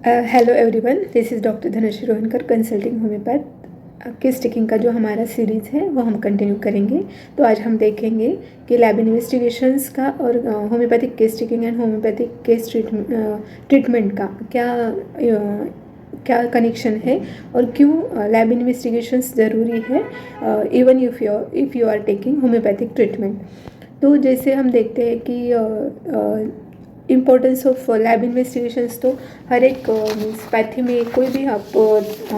Hello everyone, this is doctor Dhanashree Rohankar, consulting homeopath. Case taking का जो हमारा सीरीज़ है वो हम कंटिन्यू करेंगे। तो आज हम देखेंगे कि लैब इन्वेस्टिगेशंस का और homeopathic case taking and homeopathic case treatment का क्या कनेक्शन है और क्यों लैब इन्वेस्टिगेशंस ज़रूरी है even if you are taking homeopathic treatment. तो जैसे हम देखते हैं कि इम्पोर्टेंस ऑफ लैब इन्वेस्टिगेशंस तो हर एक मीन्स पैथी में कोई भी आप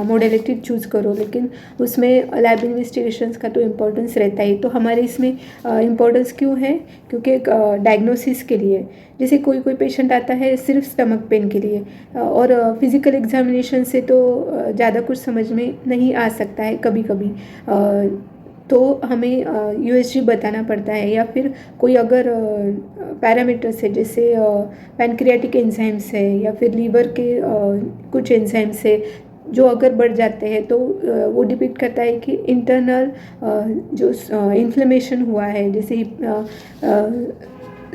मोडेलिटी चूज़ करो, लेकिन उसमें लैब इन्वेस्टिगेशंस का तो इम्पोर्टेंस रहता ही। तो हमारे इसमें इम्पोर्टेंस क्यों है? क्योंकि एक डायग्नोसिस के लिए, जैसे कोई पेशेंट आता है सिर्फ स्टमक पेन के लिए और फिज़िकल एग्जामिनेशन से तो ज़्यादा कुछ समझ में नहीं आ सकता है कभी कभी, तो हमें यूएसजी बताना पड़ता है। या फिर कोई अगर पैरामीटर्स है, जैसे पैनक्रियाटिक एंजाइम्स है या फिर लीवर के कुछ एंजाइम्स है जो अगर बढ़ जाते हैं, तो वो डिपेंड करता है कि इंटरनल जो इन्फ्लेमेशन हुआ है, जैसे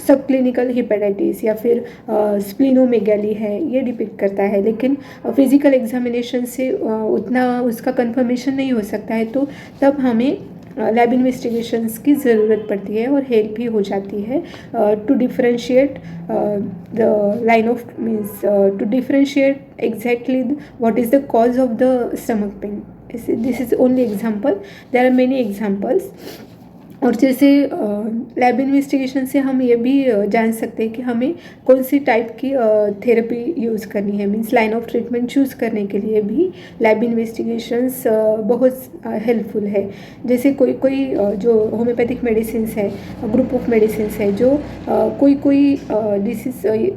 सब क्लिनिकल हिपेटाइटिस या फिर स्प्लीनोमेगाली है, ये डिपेंड करता है। लेकिन फिजिकल एग्जामिनेशन से उतना उसका कंफर्मेशन नहीं हो सकता है, तो तब हमें लैब इन्वेस्टिगेशंस की ज़रूरत पड़ती है और हेल्प भी हो जाती है to differentiate the line of means to differentiate exactly what is the cause of the stomach pain. This is only example, there are many examples. और जैसे लैब इन्वेस्टिगेशन से हम ये भी जान सकते हैं कि हमें कौन सी टाइप की थेरेपी यूज़ करनी है। Means line of treatment choose करने के लिए भी लैब इन्वेस्टिगेशंस बहुत हेल्पफुल है। जैसे कोई जो होम्योपैथिक मेडिसिन है, ग्रुप ऑफ मेडिसिन है, जो कोई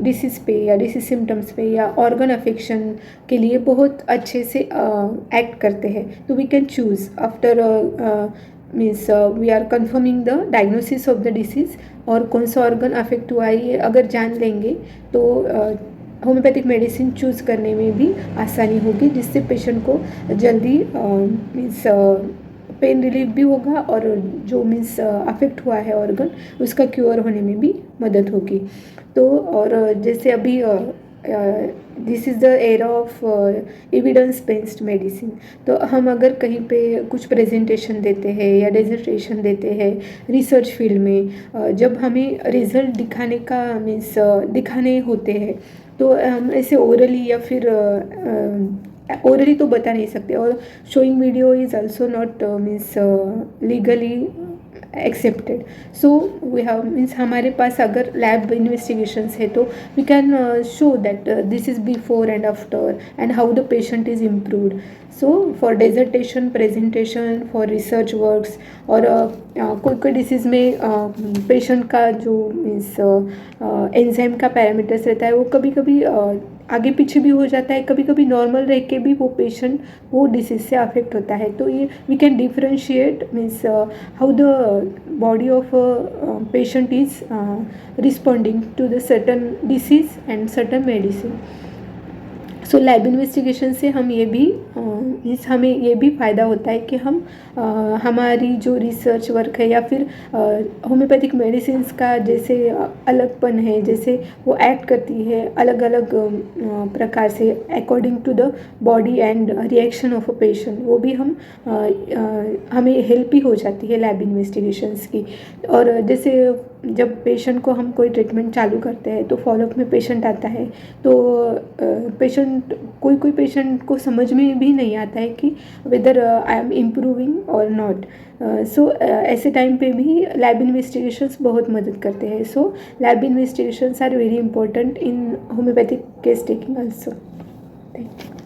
डिसीज़ पे या डिसीज सिम्टम्स पे या ऑर्गन अफेक्शन के लिए बहुत अच्छे से एक्ट करते हैं, तो we can choose after means we are confirming the diagnosis of the disease. और कौन सा ऑर्गन अफेक्ट हुआ है ये अगर जान लेंगे तो होम्योपैथिक मेडिसिन चूज़ करने में भी आसानी होगी, जिससे पेशेंट को जल्दी मीन्स पेन रिलीफ भी होगा और जो मीन्स अफेक्ट हुआ है ऑर्गन, उसका क्योर होने में भी मदद होगी। तो और जैसे अभी this is the era of evidence based medicine. तो हम अगर कहीं पे कुछ प्रेजेंटेशन देते हैं या डेजर्टेशन देते हैं रिसर्च फील्ड में, जब हमें रिजल्ट दिखाने का मीन्स दिखाने होते हैं, तो हम ऐसे ओरली या फिर ओरली तो बता नहीं सकते। और showing video is also not means legally accepted. So we have means हमारे पास अगर लैब इन्वेस्टिगेशंस है तो we can show that this is before and after and how the patient is improved. So for dissertation, presentation, for research works, और कोई disease में patient का जो मीन्स एंजाइम का पैरामीटर्स रहता है वो कभी कभी आगे पीछे भी हो जाता है, कभी कभी नॉर्मल रह के भी वो पेशेंट वो डिसीज़ से अफेक्ट होता है। तो ये we can differentiate means how the body of patient is responding to the certain disease and certain medicine. So lab investigation से हम ये भी हमें ये भी फ़ायदा होता है कि हम हमारी जो रिसर्च वर्क है या फिर होम्योपैथिक मेडिसिन्स का जैसे अलगपन है, जैसे वो एक्ट करती है अलग अलग प्रकार से according to the body and reaction of a patient, वो भी हमें हेल्प भी हो जाती है लैब इन्वेस्टिगेशंस की। और जैसे जब पेशेंट को हम कोई ट्रीटमेंट चालू करते हैं तो फॉलोअप में पेशेंट आता है, तो पेशेंट कोई पेशेंट को समझ में भी नहीं आता है कि वेदर आई एम इम्प्रूविंग और नॉट। सो ऐसे टाइम पे भी लैब इन्वेस्टिगेशंस बहुत मदद करते हैं। So lab investigations are very important in homoeopathic case taking also. Thank you.